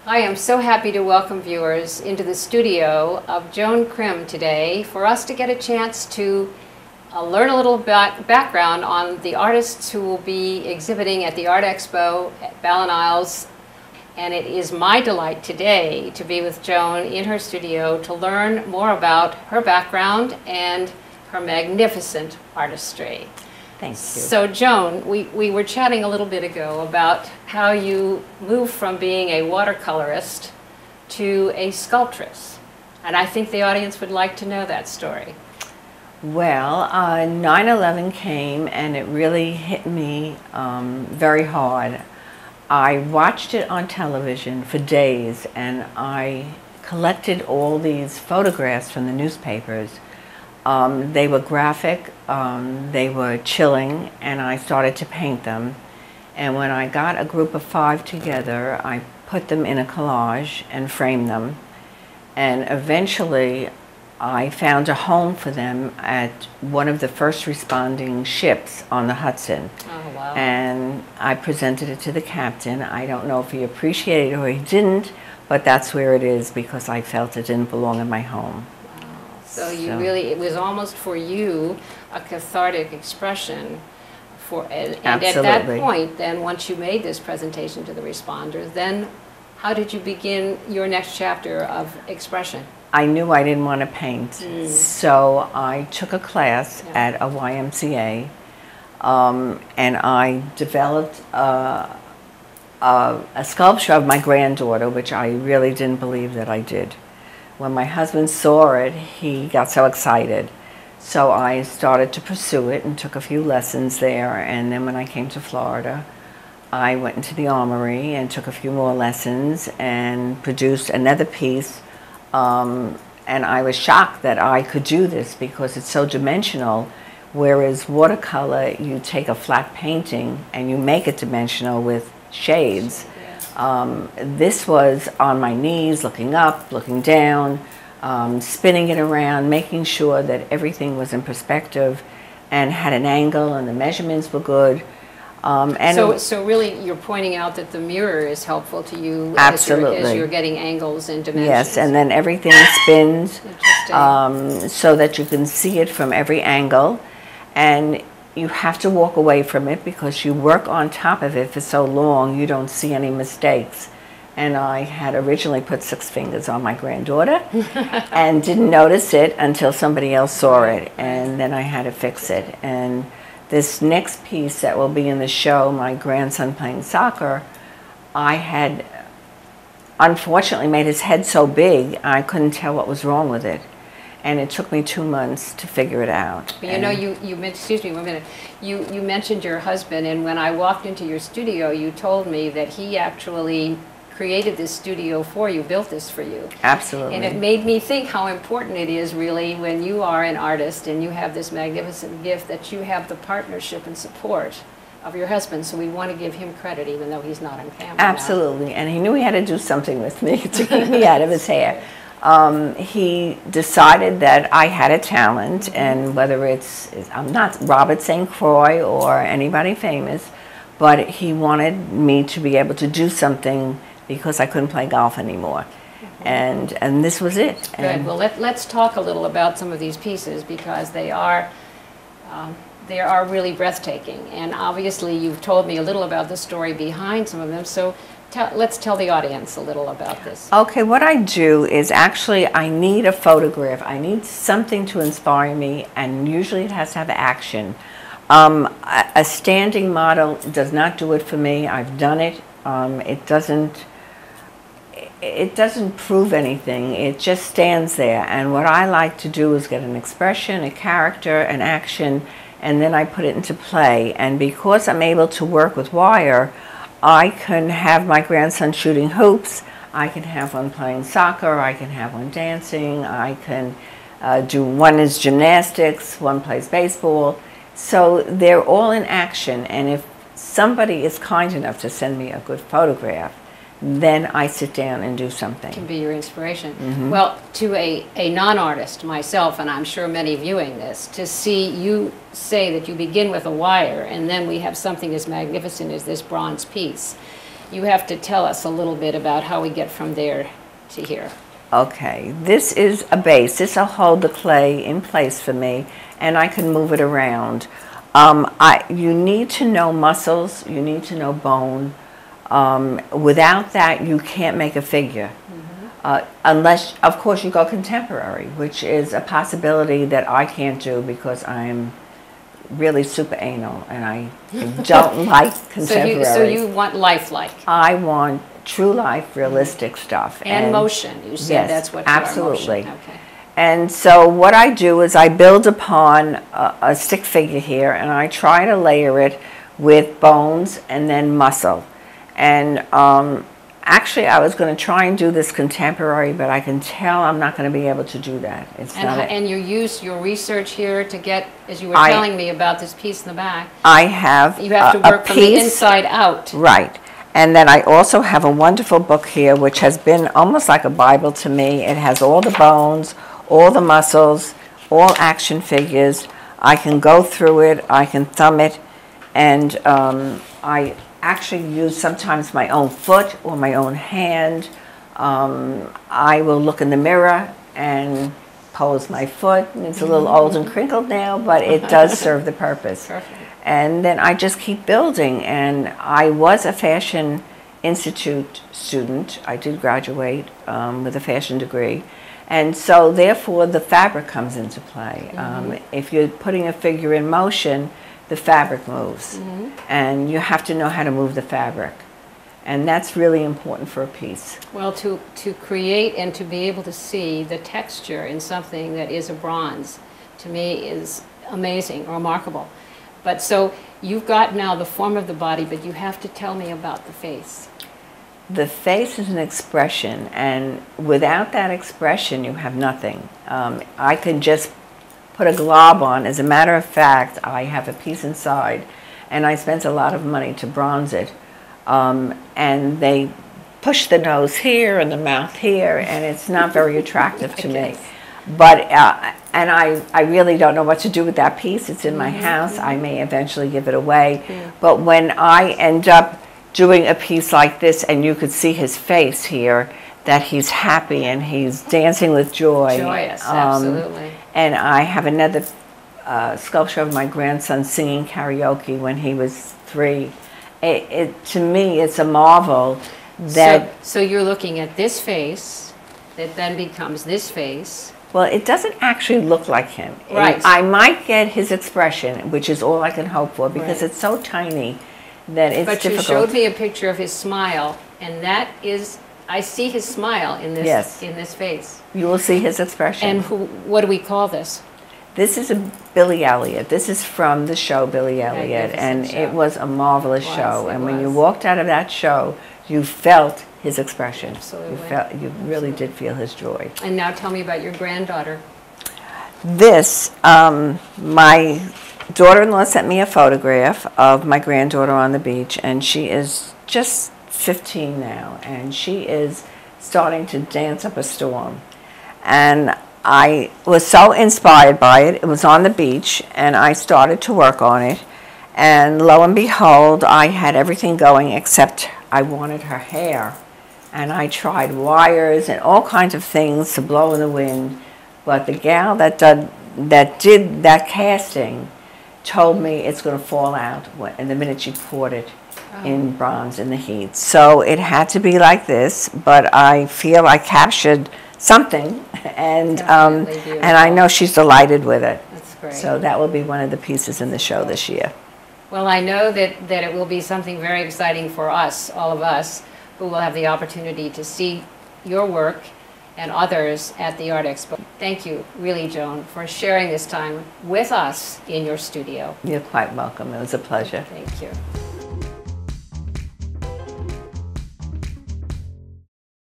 I am so happy to welcome viewers into the studio of Joan Krim today for us to get a chance to learn a little background on the artists who will be exhibiting at the Art Expo at BallenIsles. And it is my delight today to be with Joan in her studio to learn more about her background and her magnificent artistry. Thank you. So Joan, we were chatting a little bit ago about how you moved from being a watercolorist to a sculptress. And I think the audience would like to know that story. Well, 9/11 came and it really hit me very hard. I watched it on television for days and I collected all these photographs from the newspapers. They were graphic, they were chilling, and I started to paint them. And when I got a group of 5 together, I put them in a collage and framed them. And eventually, I found a home for them at one of the first responding ships on the Hudson. Oh, wow. And I presented it to the captain. I don't know if he appreciated it or he didn't, but that's where it is because I felt it didn't belong in my home. So you really, it was almost for you a cathartic expression and at that point, then once you made this presentation to the responders, then how did you begin your next chapter of expression? I knew I didn't want to paint, so I took a class at a YMCA and I developed a sculpture of my granddaughter, which I really didn't believe that I did. When my husband saw it, he got so excited. So I started to pursue it and took a few lessons there. And then when I came to Florida, I went into the Armory and took a few more lessons and produced another piece. And I was shocked that I could do this because it's so dimensional. Whereas watercolor, you take a flat painting and you make it dimensional with shades. This was on my knees, looking up, looking down, spinning it around, making sure that everything was in perspective and had an angle and the measurements were good. So really you're pointing out that the mirror is helpful to you as you're getting angles and dimensions. Yes, and then everything spins so that you can see it from every angle. And you have to walk away from it because you work on top of it for so long you don't see any mistakes. And I had originally put 6 fingers on my granddaughter and didn't notice it until somebody else saw it, and then I had to fix it. And this next piece that will be in the show, my grandson playing soccer, I had unfortunately made his head so big I couldn't tell what was wrong with it. And it took me 2 months to figure it out. You know, excuse me 1 minute. You mentioned your husband, and when I walked into your studio, you told me that he actually created this studio for you, built this for you. Absolutely. And it made me think how important it is really when you are an artist and you have this magnificent gift that you have the partnership and support of your husband. So we want to give him credit even though he's not on camera. Absolutely. Now. And he knew he had to do something with me to keep me out of his hair. He decided that I had a talent, and whether I'm not Robert St. Croix or anybody famous, but he wanted me to be able to do something because I couldn't play golf anymore. And this was it. Good. Well, let's talk a little about some of these pieces because they are really breathtaking. And obviously you've told me a little about the story behind some of them. So let's tell the audience a little about this. Okay, what I do is actually I need a photograph. I need something to inspire me, and usually it has to have action. A standing model does not do it for me. I've done it. It doesn't prove anything. It just stands there. And what I like to do is get an expression, a character, an action, and then I put it into play. And because I'm able to work with wire, I can have my grandson shooting hoops, I can have one playing soccer, I can have one dancing, I can do one is gymnastics, one plays baseball. So they're all in action, and if somebody is kind enough to send me a good photograph, then I sit down and do something. It can be your inspiration. Well, to a non-artist, myself, and I'm sure many viewing this, to see you say that you begin with a wire and then we have something as magnificent as this bronze piece, you have to tell us a little bit about how we get from there to here. Okay, this is a base. This will hold the clay in place for me, and I can move it around. You need to know muscles, you need to know bone. Without that, you can't make a figure. Unless, of course, you go contemporary, which is a possibility that I can't do because I'm really super anal and I don't like contemporary. So you want lifelike. I want true life, realistic stuff. And motion, you said. Yes, that's what absolutely. You are, motion. Okay. And so what I do is I build upon a stick figure here, and I try to layer it with bones and then muscle. And actually, I was going to try and do this contemporary, but I can tell I'm not going to be able to do that. And you use your research here to get, as you were telling me about this piece in the back. I have You have to work from the inside out. Right. And then I also have a wonderful book here, which has been almost like a Bible to me. It has all the bones, all the muscles, all action figures. I can go through it, I can thumb it, and I actually use sometimes my own foot or my own hand. I will look in the mirror and pose my foot. It's a little old and crinkled now, but it does serve the purpose. Perfect. And then I just keep building. And I was a Fashion Institute student. I did graduate with a fashion degree. And so therefore the fabric comes into play. If you're putting a figure in motion, the fabric moves. And you have to know how to move the fabric. And that's really important for a piece. Well, to create and to be able to see the texture in something that is a bronze, to me is amazing, remarkable. But so you've got now the form of the body, but you have to tell me about the face. The face is an expression, and without that expression, you have nothing. I can just put a glob on. As a matter of fact, I have a piece inside, and I spent a lot of money to bronze it. And they push the nose here and the mouth here, and it's not very attractive to me. But, and I really don't know what to do with that piece. It's in my house. I may eventually give it away. But when I end up doing a piece like this, and you could see his face here, that he's happy and he's dancing with joy. Joyous, absolutely. And I have another sculpture of my grandson singing karaoke when he was 3. To me, it's a marvel that... So you're looking at this face, that then becomes this face. Well, it doesn't actually look like him. Right. I might get his expression, which is all I can hope for, because it's so tiny that it's difficult. But you showed me a picture of his smile, and that is... I see his smile in this in this face. You will see his expression. And what do we call this? This is a Billy Elliot. This is from the show Billy Elliot, and it was a marvelous show. And when you walked out of that show, you felt his expression. Absolutely. You really did feel his joy. And now tell me about your granddaughter. This, my daughter-in-law sent me a photograph of my granddaughter on the beach, and she is just 15 now, and she is starting to dance up a storm. And I was so inspired by it. It was on the beach, and I started to work on it. And lo and behold, I had everything going except I wanted her hair. And I tried wires and all kinds of things to blow in the wind. But the gal that did that casting told me it's going to fall out and the minute she poured it in bronze in the heat. So it had to be like this, but I feel I captured something, and I know she's delighted with it. That's great. So that will be one of the pieces in the show this year. Well, I know that it will be something very exciting for us, all of us, who will have the opportunity to see your work and others at the Art Expo. Thank you, really, Joan, for sharing this time with us in your studio. You're quite welcome. It was a pleasure. Thank you.